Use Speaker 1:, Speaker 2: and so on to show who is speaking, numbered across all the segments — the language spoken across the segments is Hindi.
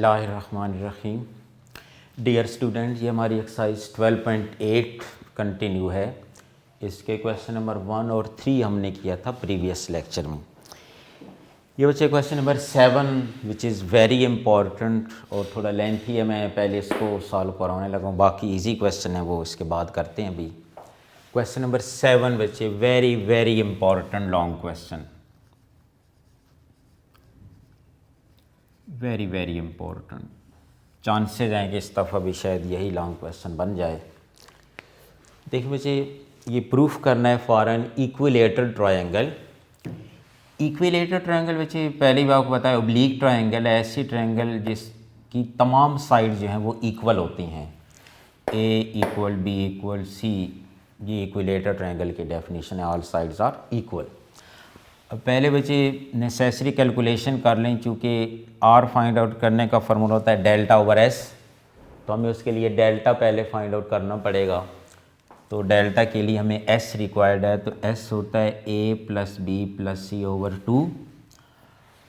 Speaker 1: बिस्मिल्लाहिर्रहमानिर्रहीम। डियर स्टूडेंट, ये हमारी एक्सरसाइज 12.8 कंटिन्यू है। इसके क्वेश्चन नंबर 1 और 3 हमने किया था प्रीवियस लेक्चर में। ये बच्चे question number 7 which is very important और थोड़ा लेंथी है। मैं पहले इसको सॉल्व करवाने लगा हूँ, बाकी इजी क्वेश्चन है वो इसके बाद करते हैं। अभी क्वेश्चन नंबर 7 बच्चे very very important long question, very very important. Chances हैं कि इस दफ़ा भी शायद यही लॉन्ग क्वेश्चन बन जाए। देखिए बच्चे, ये प्रूफ करना है for an equilateral triangle. Equilateral triangle बच्चे पहले भी आपको पता है ओब्लीक ट्रायंगल है, ऐसी ट्रायंगल जिसकी तमाम साइड जो हैं वो इक्वल होती हैं। ए इक्वल बी इक्वल सी, ये इक्विलेटरल ट्रायंगल की डेफिनेशन है, ऑल साइड्स आर इक्वल। अब पहले बच्चे नेसेसरी कैलकुलेशन कर लें, चूँकि आर फाइंड आउट करने का फार्मूला होता है डेल्टा ओवर एस, तो हमें उसके लिए डेल्टा पहले फाइंड आउट करना पड़ेगा। तो डेल्टा के लिए हमें एस रिक्वायर्ड है, तो एस होता है a plus b plus c over 2।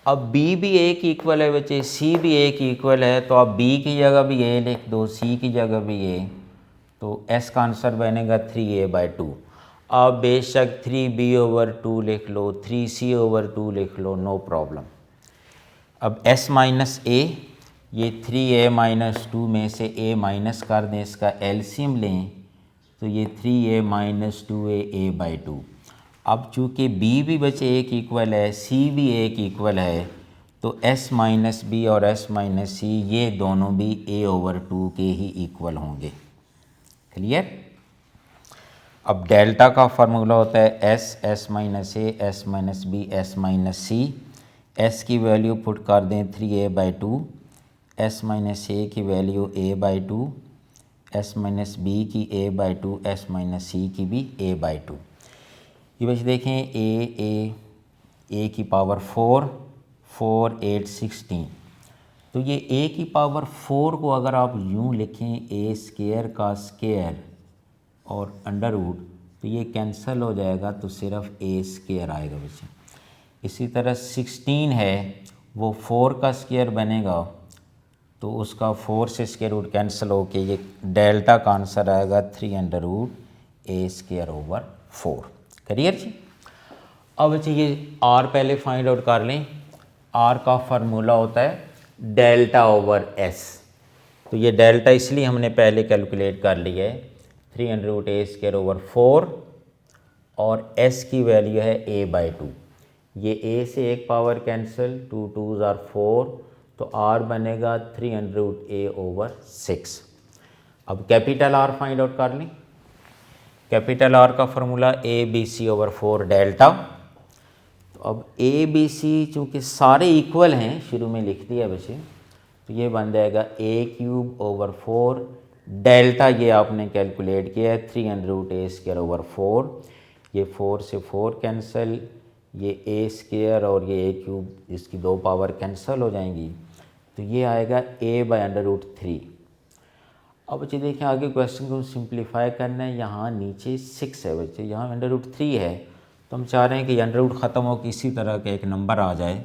Speaker 1: अब बी भी ए की इक्वल है बच्चे, सी भी ए की इक्वल है, तो आप बी की जगह भी ए लिख दो, सी की जगह भी ए, तो एस का आंसर बनेगा 3a/2। आप बेशक 3b/2 लिख लो, 3c/2 लिख लो, नो प्रॉब्लम। अब s माइनस ए, ये 3a-2 में से a माइनस कर दें, इसका एलसीएम लें, तो ये 3a-2a/2। अब चूँकि b भी बचे a की इक्वल है, c भी a की इक्वल है, तो s माइनस बी और s माइनस सी ये दोनों भी a/2 के ही इक्वल होंगे। क्लियर? अब डेल्टा का फार्मूला होता है s minus a, s minus b, s minus c. S की वैल्यू पुट कर दें 3a/2, एस माइनस ए की value a/2, S minus B की a/2, एस माइनस सी की भी a/2। ये बच्चे देखें ए की पावर 4, 4, 8, 16। तो ये a की पावर 4 को अगर आप यूँ लिखें ए स्क्वायर का स्क्वायर और अंडर रूट, तो ये कैंसिल हो जाएगा, तो सिर्फ ए स्क्वायर आएगा बच्चे। इसी तरह 16 है, वो 4 का स्क्वायर बनेगा, तो उसका 4 से स्क्वायर रूट कैंसिल होके ये डेल्टा का आंसर आएगा 3√a²/4। क्लियर जी? अब बच्चे ये आर पहले फाइंड आउट कर लें। आर का फार्मूला होता है डेल्टा ओवर एस, तो ये डेल्टा इसलिए हमने पहले कैलकुलेट कर लिया है 3√a²/4 और s की वैल्यू है a/2। ये a से एक पावर कैंसिल, 2 2s are 4, तो r बनेगा 300a/6। अब कैपिटल R फाइंड आउट कर लें। कैपिटल R का फार्मूला ABC/4 डेल्टा। तो अब ABC चूँकि सारे इक्वल हैं, शुरू में लिख दिया बच्चे, तो ये बन जाएगा a³/4 डेल्टा, ये आपने कैलकुलेट किया है 300a²/4। ये 4 से 4 कैंसिल, ये a² और ये a³ इसकी 2 पावर कैंसिल हो जाएंगी, तो ये आएगा a/√3। अब बच्चे देखें आगे क्वेश्चन को सिंप्लीफाई करना है। यहाँ नीचे 6 है बच्चे, यहाँ √3 है, तो हम चाह रहे हैं कि अंडर ख़त्म हो कि इसी तरह का एक नंबर आ जाए।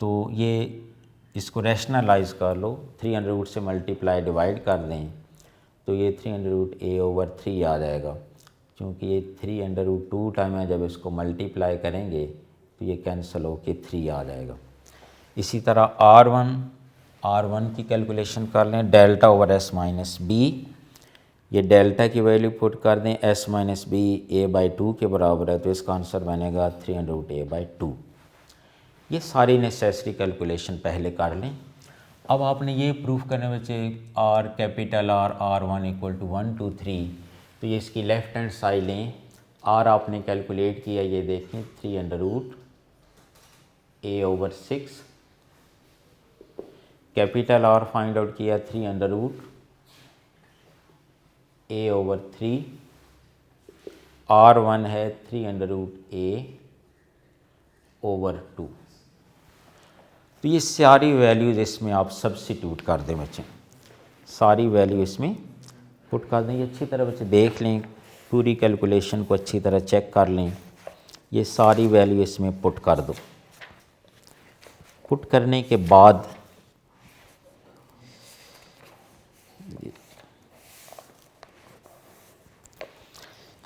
Speaker 1: तो ये इसको रैशनलाइज कर लो, 300 से मल्टीप्लाई डिवाइड कर दें, तो ये 300a/3 आ जाएगा। क्योंकि ये 3√2 टाइम है, जब इसको मल्टीप्लाई करेंगे तो ये कैंसिल हो के 3 आ जाएगा। इसी तरह R1 की कैलकुलेशन कर लें, delta over s minus b. ये डेल्टा की वैल्यू पुट कर दें, s माइनस बी a/2 के बराबर है, तो इसका आंसर बनेगा 300a/2। ये सारी नेसेसरी कैलकुलेशन पहले कर लें। अब आपने ये प्रूफ करने बच्चे R कैपिटल R1 = 1 2 3, तो ये इसकी लेफ़्ट हैंड साइड लें। R आपने कैलकुलेट किया, ये देखें 300a/6। Capital R find out किया 300a/3। R1 है 300a/2। तो ये सारी वैल्यूज़ इसमें आप सब्स्टिट्यूट कर दें बच्चे, सारी वैल्यू इसमें पुट कर दें। ये अच्छी तरह बच्चे देख लें, पूरी कैलकुलेशन को अच्छी तरह चेक कर लें। ये सारी वैल्यू इसमें पुट कर दो। पुट करने के बाद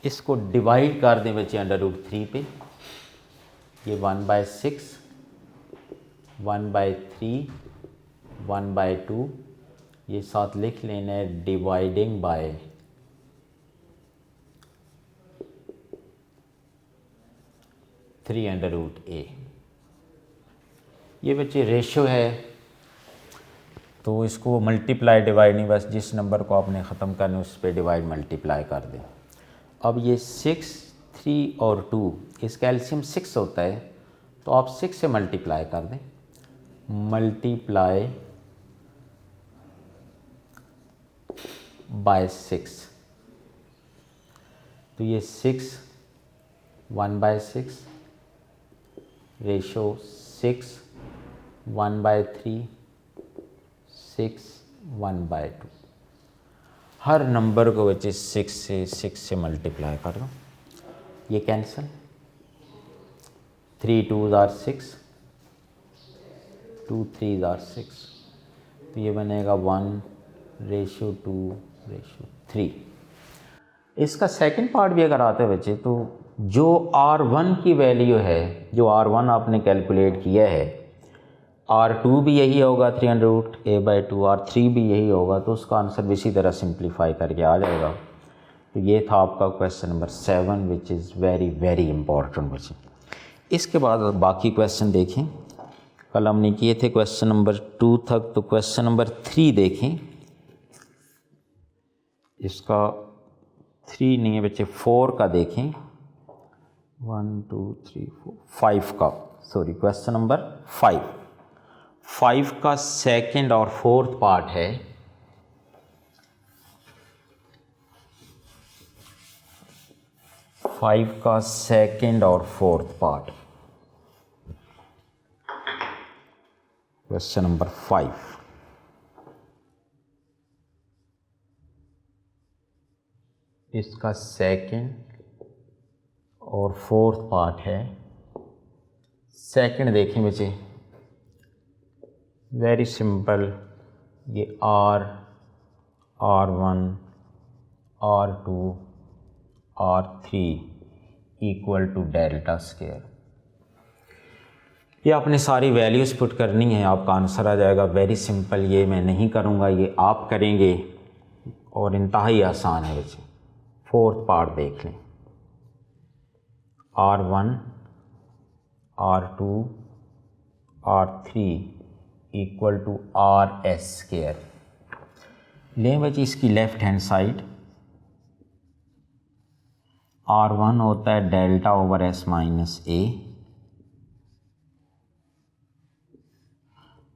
Speaker 1: इसको डिवाइड कर दें बच्चे √3 पे, ये 1/6, 1/3, 1/2, ये साथ लिख लेना है डिवाइडिंग बाय √3 ये बच्चे रेशो है, तो इसको मल्टीप्लाई डिवाइड नहीं, बस जिस नंबर को आपने ख़त्म करना है उस पर डिवाइड मल्टीप्लाई कर दें। अब ये 6, 3 और 2, इसका एलसीएम 6 होता है, तो आप 6 से मल्टीप्लाई कर दें, मल्टीप्लाई बाय 6, तो ये 6 1/6 रेशो 6 1/3 6 1/2। हर नंबर को बच्चे 6 से मल्टीप्लाई कर दो, ये cancel, 3 2s are 6, 2 3s are 6, तो ये बनेगा 1:2:3। इसका सेकंड पार्ट भी अगर आता है बच्चे, तो जो R1 की वैल्यू है, जो R1 आपने कैलकुलेट किया है, R2 भी यही होगा 300√a/2, R3 भी यही होगा, तो उसका आंसर भी इसी तरह सिंप्लीफाई करके आ जाएगा। तो ये था आपका question number 7 which is very very important बच्चे। इसके बाद बाकी क्वेश्चन देखें, कल हमने किए थे क्वेश्चन नंबर 2 तक, तो क्वेश्चन नंबर 3 देखें। इसका 3 नहीं है बच्चे, 4 का देखें, 1 2 3 4 5 का, सॉरी क्वेश्चन नंबर 5 का सेकंड और फोर्थ पार्ट है। फाइव का सेकंड और फोर्थ पार्ट, क्वेश्चन नंबर 5। इसका सेकंड और फोर्थ पार्ट है। सेकंड देखें बच्चे, वेरी सिंपल, ये R1 R2 R3 equal to delta square. ये आपने सारी वैल्यूज़ पुट करनी है, आपका आंसर आ जाएगा। वेरी सिंपल, ये मैं नहीं करूँगा, ये आप करेंगे और इंतहाई आसान है बच्चे। फोर्थ पार्ट देख लें, R1 R2 R3 equal to RS square. लें बच्चे इसकी लेफ्ट हैंड साइड, R1 होता है delta over S minus A,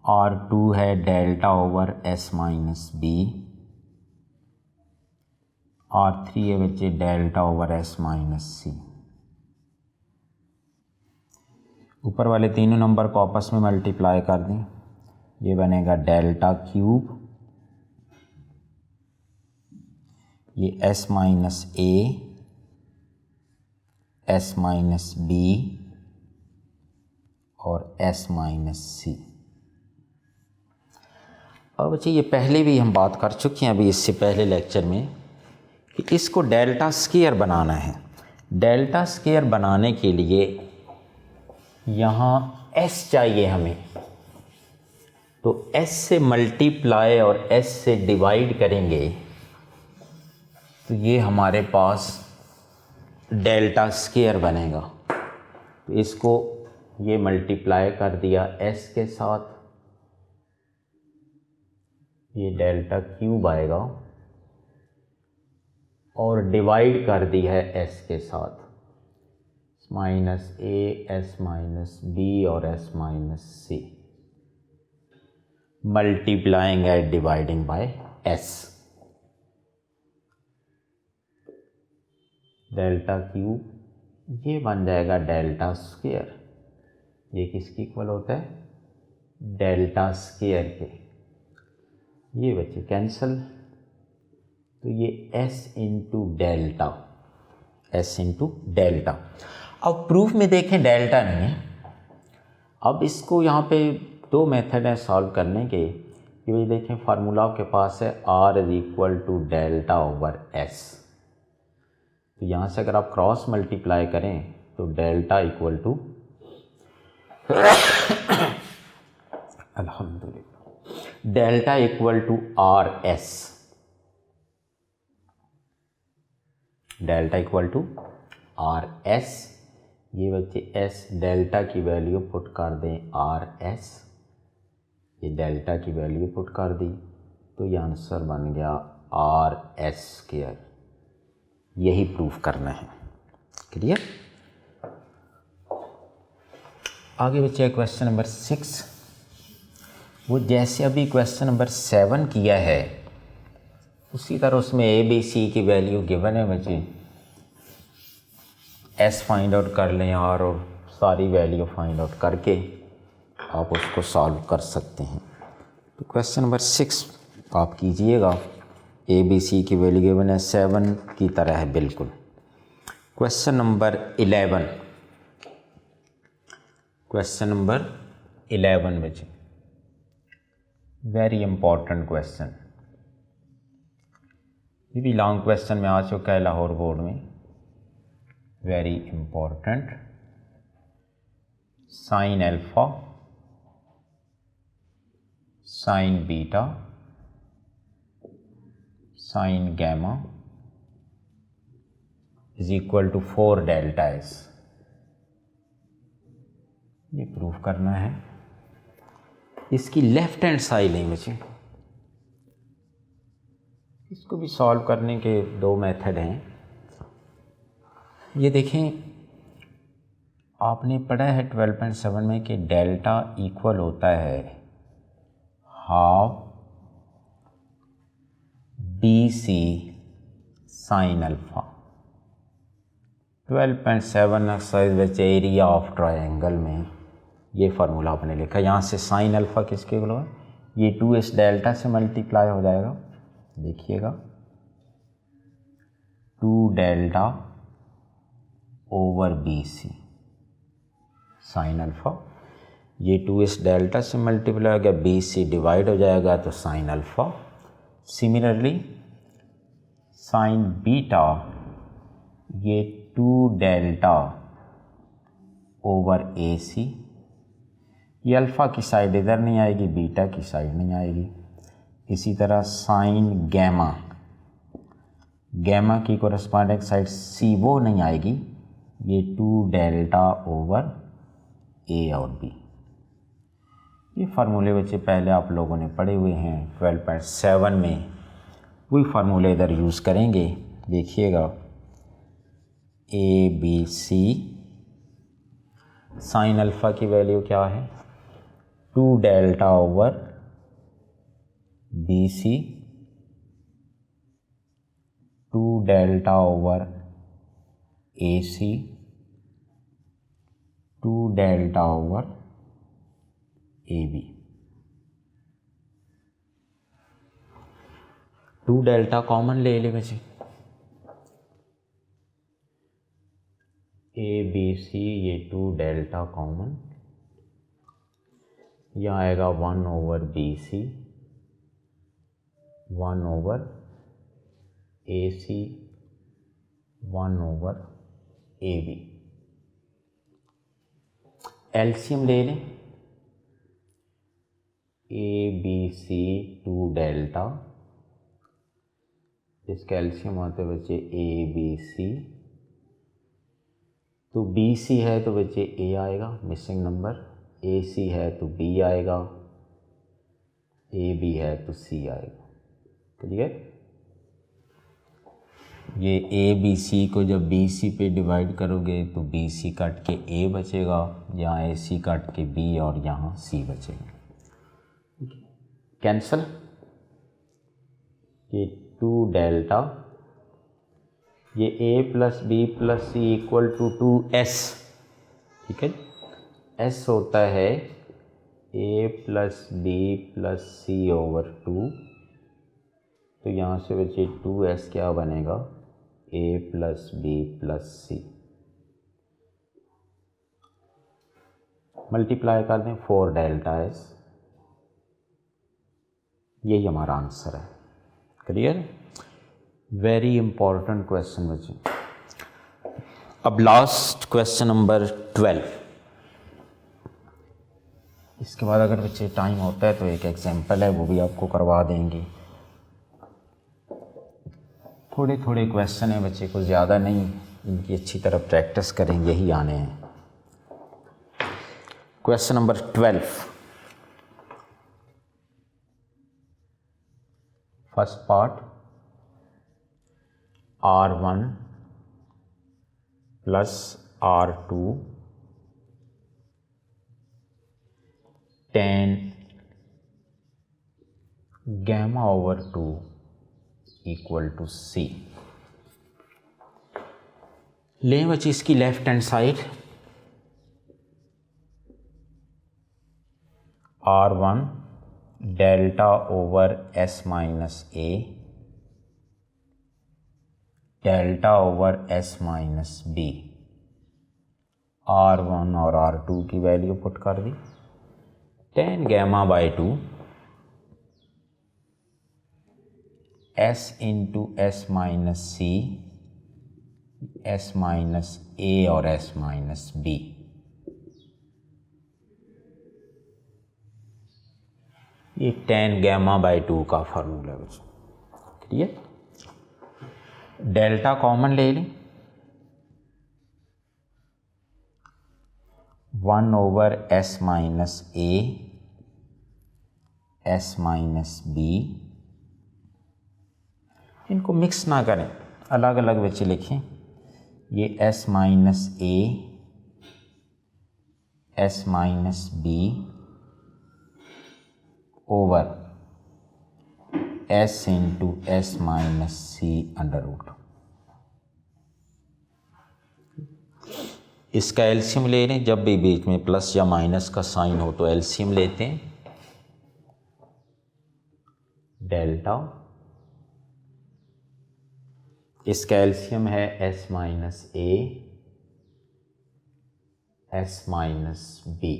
Speaker 1: R2 है delta over S minus B, R3 है बच्चे delta over S minus C। ऊपर वाले तीनों नंबर को आपस में मल्टीप्लाई कर दें, ये बनेगा डेल्टा क्यूब, ये S minus A S minus B और S माइनस C। अब बच्चे ये पहले भी हम बात कर चुके हैं अभी इससे पहले लेक्चर में कि इसको डेल्टा स्क्वायर बनाना है। डेल्टा स्क्वायर बनाने के लिए यहाँ S चाहिए हमें, तो S से मल्टीप्लाई और S से डिवाइड करेंगे तो ये हमारे पास डेल्टा स्क्वायर बनेगा। तो इसको ये मल्टीप्लाई कर दिया S के साथ, ये डेल्टा क्यूब आएगा, और डिवाइड कर दी है S के साथ, minus A S minus B और S minus C, multiplying and dividing by S। Delta cube ये बन जाएगा डेल्टा स्क्वायर। ये किसकी इक्वल होता है? डेल्टा स्क्वायर के। ये बच्चे कैंसल, तो ये S into delta, S into delta. अब प्रूफ में देखें डेल्टा नहीं है। अब इसको यहाँ पे दो मेथड है सॉल्व करने के। कि भाई देखें फार्मूला आपके पास है R is equal to delta over S। तो यहाँ से अगर आप क्रॉस मल्टीप्लाई करें तो डेल्टा इक्वल टू अल्हम्दुलिल्लाह delta equal to r s, delta equal to r s. ये बच्चे एस डेल्टा की वैल्यू पुट कर दें आर एस, ये डेल्टा की वैल्यू पुट कर दी तो ये आंसर बन गया आर एस स्क्वायर। यही प्रूफ करना है। क्लियर? आगे बच्चे क्वेश्चन नंबर 6, वो जैसे अभी क्वेश्चन नंबर 7 किया है उसी तरह उसमें ए बी सी की वैल्यू गिवन है बच्चे, एस फाइंड आउट कर लें और सारी वैल्यू फाइंड आउट करके आप उसको सॉल्व कर सकते हैं। तो क्वेश्चन नंबर 6 आप कीजिएगा। ए बी सी की वैल्यू गिवन है 7 की तरह है बिल्कुल। क्वेश्चन नंबर 11, क्वेश्चन नंबर 11 बच्चे वेरी इंपॉर्टेंट क्वेश्चन, ये भी लॉन्ग क्वेश्चन में आ चुका है लाहौर बोर्ड में। Very important, sine alpha sine beta sine gamma is equal to 4 delta s, ये प्रूफ करना है। इसकी लेफ्ट हैंड साइड नहीं बचे, इसको भी सॉल्व करने के 2 मेथड हैं। ये देखें, आपने पढ़ा है 12.7 में कि डेल्टा इक्वल होता है half b c sine alpha. 12.7 exercise which area of triangle में ये फार्मूला आपने लिखा। यहाँ से साइन अल्फा किसके इक्वल है, ये 2s डेल्टा से मल्टीप्लाई हो जाएगा। देखिएगा 2 delta over b c sine alpha, ये 2s डेल्टा से मल्टीप्लाई हो गया, बी सी डिवाइड हो जाएगा तो sine alpha. Similarly sign beta, ये 2 डेल्टा ओवर ए सी, ये अल्फ़ा की साइड इधर नहीं आएगी, बीटा की साइड नहीं आएगी। इसी तरह साइन गैमा, गैमा की कोरस्पॉन्डिंग साइड सी वो नहीं आएगी, ये 2 डेल्टा ओवर ए और बी। ये फार्मूले बच्चे पहले आप लोगों ने पढ़े हुए हैं 12.7 में, वही फार्मूले इधर यूज़ करेंगे। देखिएगा a b c, sine alpha की वैल्यू क्या है 2 delta over b c, 2 delta over a c, 2 delta over a b. 2 delta common ले ले बच्चे, ए बी सी, ये 2 डेल्टा कॉमन, यहाँ आएगा 1 over b c, 1 over a c, 1 over a b. LCM ले लें, ए बी सी 2 डेल्टा, इसका एलसीएम आते बच्चे ए बी सी, तो बी सी है तो बच्चे ए आएगा मिसिंग नंबर, ए सी है तो बी आएगा, ए बी है तो सी आएगा। क्लियर? ये ए बी सी को जब बी सी पे डिवाइड करोगे तो बी सी काट के ए बचेगा, यहाँ ए सी काट के बी और यहाँ सी बचेगा। कैंसल, ये 2 डेल्टा, ये a plus b plus c equal to 2s। ठीक है, s होता है a plus b plus c over 2, तो यहाँ से बच्चे 2s क्या बनेगा a plus b plus c. Multiply कर दें 4 डेल्टा s, यही हमारा आंसर है। क्लियर? वेरी इंपॉर्टेंट क्वेश्चन बच्चे। अब लास्ट क्वेश्चन नंबर 12। इसके बाद अगर बच्चे टाइम होता है तो एक एग्जाम्पल है वो भी आपको करवा देंगे। थोड़े थोड़े क्वेश्चन हैं बच्चे, को ज़्यादा नहीं, इनकी अच्छी तरह प्रैक्टिस करेंगे ही आने हैं। Question number 12, first part, R1 plus R2 tan gamma over 2 equal to C। लें बच्चे इसकी left hand side, R1 delta over S minus A delta over S minus B। R1 और R2 की वैल्यू पुट कर दी, tan gamma by 2 S into S minus C, S minus A और S माइनस B। ये tan gamma बाई 2 का फार्मूला है। क्लियर? डेल्टा कॉमन ले लें, 1 over S minus A S minus B। इनको मिक्स ना करें, अलग अलग बच्चे लिखें। ये S minus A S minus B over S into S minus C under root. इसका एलसीएम ले लें, जब भी बीच में प्लस या माइनस का साइन हो तो एलसीएम लेते हैं। डेल्टा, इसका एलसीएम है S minus A S minus B।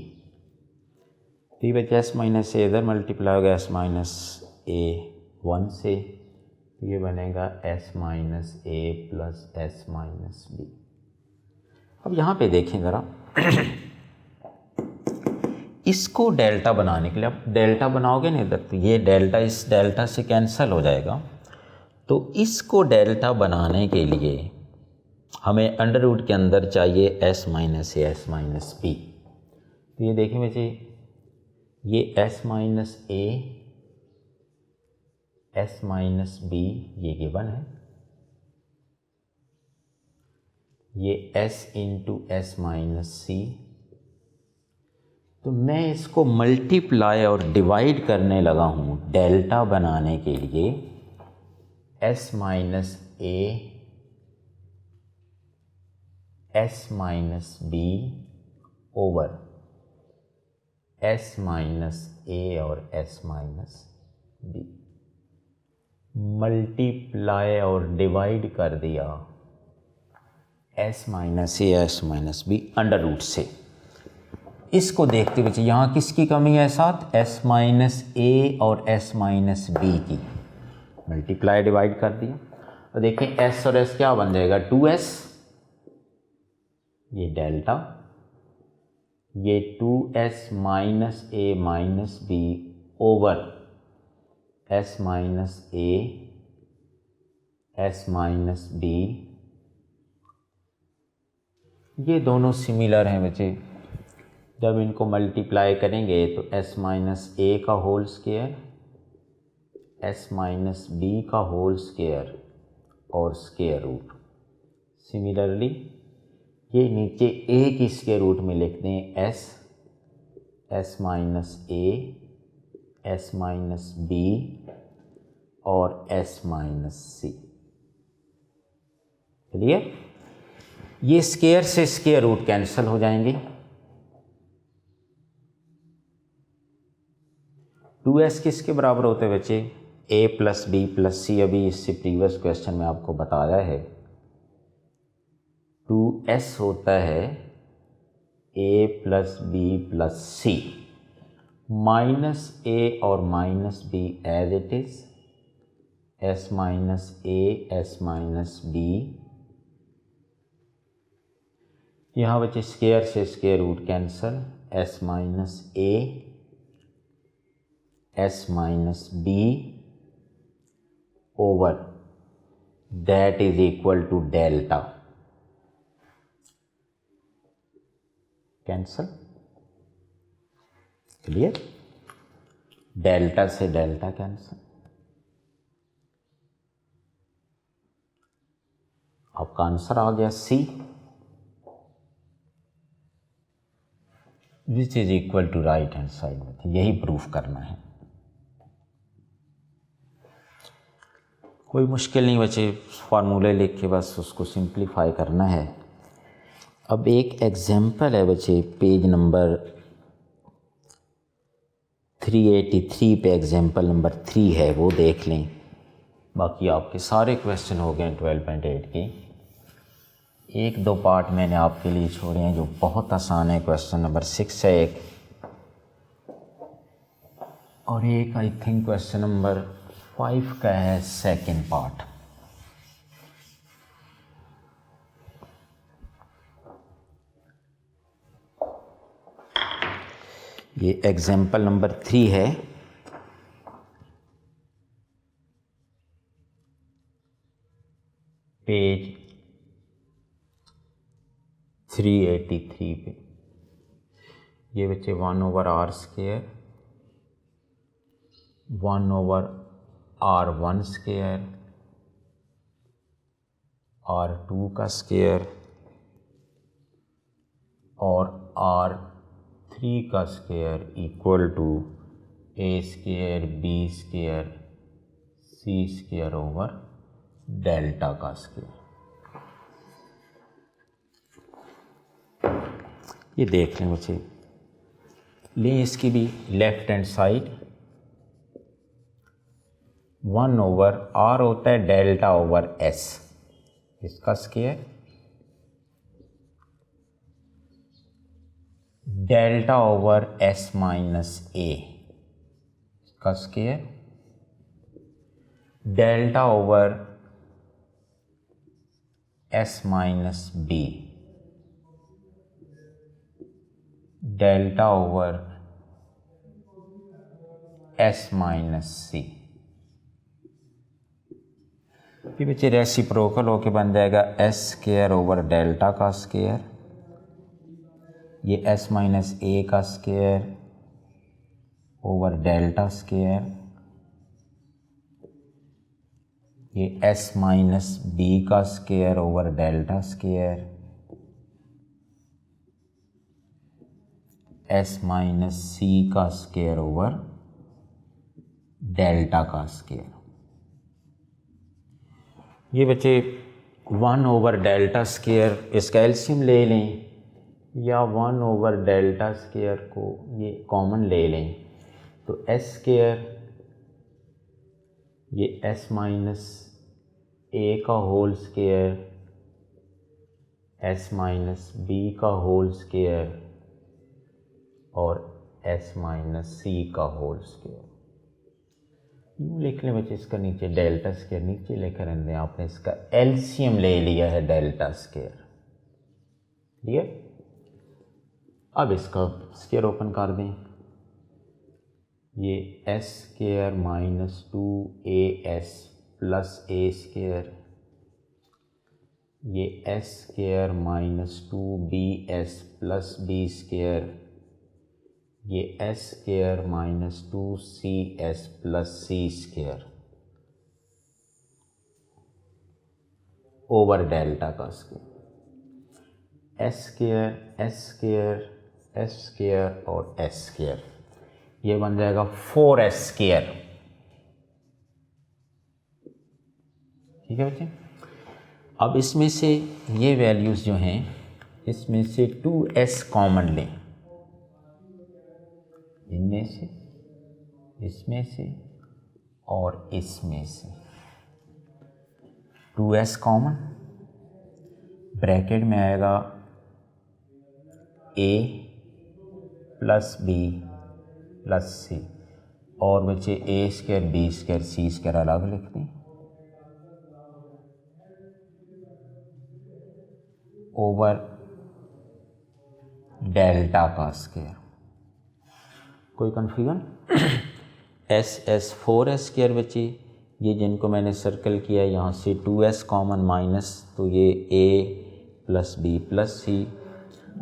Speaker 1: तो बच्चे S माइनस A इधर मल्टीप्लाई होगा S माइनस A 1 से, तो ये बनेगा S minus A plus S minus B। अब यहाँ पे देखें ज़रा, इसको डेल्टा बनाने के लिए, अब डेल्टा बनाओगे ना इधर, तो ये डेल्टा इस डेल्टा से कैंसिल हो जाएगा। तो इसको डेल्टा बनाने के लिए हमें अंडर रूट के अंदर चाहिए S minus A S minus B। तो ये देखें बच्चे, ये S minus A S minus B ये गिवन है, ये S into S minus C। तो मैं इसको मल्टीप्लाई और डिवाइड करने लगा हूँ डेल्टा बनाने के लिए। S minus A S minus B over S minus A और S माइनस B, मल्टीप्लाई और डिवाइड कर दिया S minus A S minus B under root से। इसको देखते बच्चे, यहाँ किसकी कमी है साथ, S माइनस A और S माइनस B की, मल्टीप्लाई डिवाइड कर दिया। तो देखें S और S क्या बन जाएगा, 2S, ये डेल्टा, ये 2S minus A minus B over S minus A S minus B। ये दोनों सिमिलर हैं बच्चे, जब इनको मल्टीप्लाई करेंगे तो S माइनस A का whole square S minus B का होल स्क्वायर और स्क्वायर रूट। सिमिलरली ये नीचे A की स्क्वायर रूट में लिख दें S minus A S minus B और S माइनस C। क्लियर? ये स्क्वायर से स्क्वायर रूट कैंसिल हो जाएंगे। 2S किसके बराबर होते हैं बच्चे, A plus B plus C। अभी इससे प्रीवियस क्वेश्चन में आपको बताया है 2S होता है A plus B plus C, minus A और minus B as it is, S minus A S minus B यहाँ बच्चे स्केयर से square root cancel, s minus a s minus b over that is equal to delta, cancel, clear, delta से डेल्टा कैंसल। आपका आंसर आ गया see, which is equal to right hand side में। यही प्रूफ करना है, कोई मुश्किल नहीं बच्चे, फार्मूले लिख के बस उसको सिंप्लीफाई करना है। अब एक एग्जाम्पल है बच्चे, पेज नंबर 383 पे एग्जाम्पल नंबर 3 है, वो देख लें। बाकी आपके सारे क्वेश्चन हो गए 12.8 के। एक दो पार्ट मैंने आपके लिए छोड़े हैं जो बहुत आसान है। क्वेश्चन नंबर 6 है एक, और एक आई थिंक क्वेश्चन नंबर 5 का है सेकंड पार्ट। ये एग्जाम्पल नंबर 3 है, पेज 383 पे। ये बच्चे 1/r², 1/r1², r2 का स्क्वायर और r3 का square equal to a² b² c² over delta का स्क्वायर। ये देख लें बच्चे, लें इसकी भी लेफ्ट हैंड साइड। 1/r होता है डेल्टा ओवर s, इसका square, delta over s minus a, इसका square, delta over s minus b, delta over s minus c. फिर बच्चे रेसिप्रोकल होके बन जाएगा s² ओवर डेल्टा का स्क्वायर, ये s माइनस ए का स्क्वायर ओवर डेल्टा स्क्वायर, ये s माइनस बी का square over delta square, s minus c का स्क्वायर ओवर डेल्टा का स्क्वायर। ये बच्चे 1/डेल्टा स्क्वायर, इसका एलसीएम ले लें, या 1/डेल्टा स्क्वायर को ये कॉमन ले लें, तो s², ये s माइनस ए का whole square, s minus b का होल स्क्वायर और s माइनस सी का होल स्क्वायर। यूँ लिख लें बच्चे, इसका नीचे डेल्टा स्क्वायर नीचे लेकर आने दें, आपने इसका एलसीएम ले लिया है डेल्टा स्क्वायर, ठीक है। अब इसका स्क्वायर ओपन कर दें, ये s² minus 2as plus a², ये s² minus 2bs plus b², ये s² minus 2cs plus c² over delta का स्क्वायर, s² और s², ये बन जाएगा 4s², ठीक है बच्चे। अब इसमें से ये वैल्यूज़ जो हैं, इसमें से 2s कॉमन लें, इनमें से, इसमें से और इसमें से 2s कॉमन, ब्रैकेट में आएगा a plus b plus c, और बच्चे a² b² c² अलग लिख दें, ओवर डेल्टा का स्क्वायर। कोई कन्फ्यूजन? एस 4s स्क्वायर बची, ये जिनको मैंने सर्कल किया यहाँ से 2s कॉमन माइनस, तो ये a प्लस बी प्लस सी।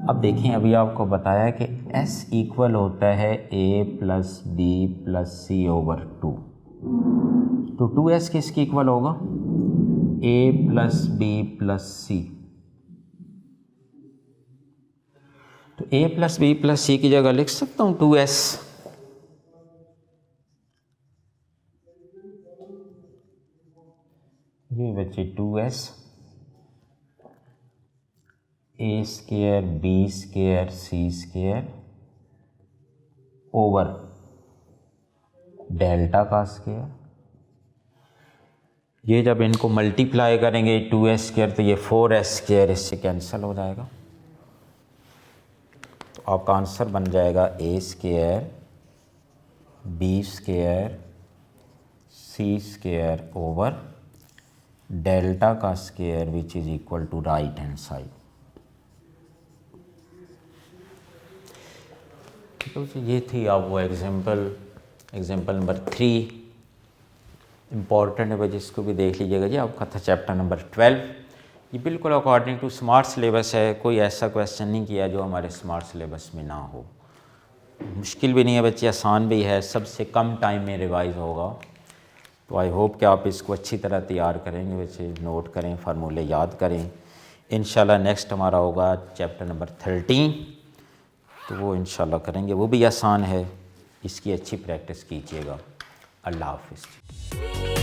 Speaker 1: अब देखें, अभी आपको बताया कि s इक्वल होता है a plus b plus c over 2, तो 2s किसके इक्वल होगा? a plus b plus c. तो a plus b plus c की जगह लिख सकता हूँ 2s। ये बच्चे 2s, a square b square c square over delta का स्क्वायर। ये जब इनको मल्टीप्लाई करेंगे 2s स्क्वायर तो ये 4s स्क्वायर इससे कैंसिल हो जाएगा, तो आपका आंसर बन जाएगा a square b square c square over delta का square which is equal to right hand side. तो ये थी आप वो एग्जाम्पल नंबर 3, इम्पॉर्टेंट है भाई, जिसको भी देख लीजिएगा जी। आपका था चैप्टर नंबर 12, ये बिल्कुल अकॉर्डिंग टू स्मार्ट सिलेबस है, कोई ऐसा क्वेश्चन नहीं किया जो हमारे स्मार्ट सिलेबस में ना हो। मुश्किल भी नहीं है बच्चे, आसान भी है, सबसे कम टाइम में रिवाइज होगा। तो आई होप कि आप इसको अच्छी तरह तैयार करेंगे बच्चे, नोट करें, फार्मूले याद करें। इंशाल्लाह नेक्स्ट हमारा होगा चैप्टर नंबर 13, तो वो इंशाल्लाह करेंगे, वो भी आसान है, इसकी अच्छी प्रैक्टिस कीजिएगा। अल्लाह हाफ़िज़।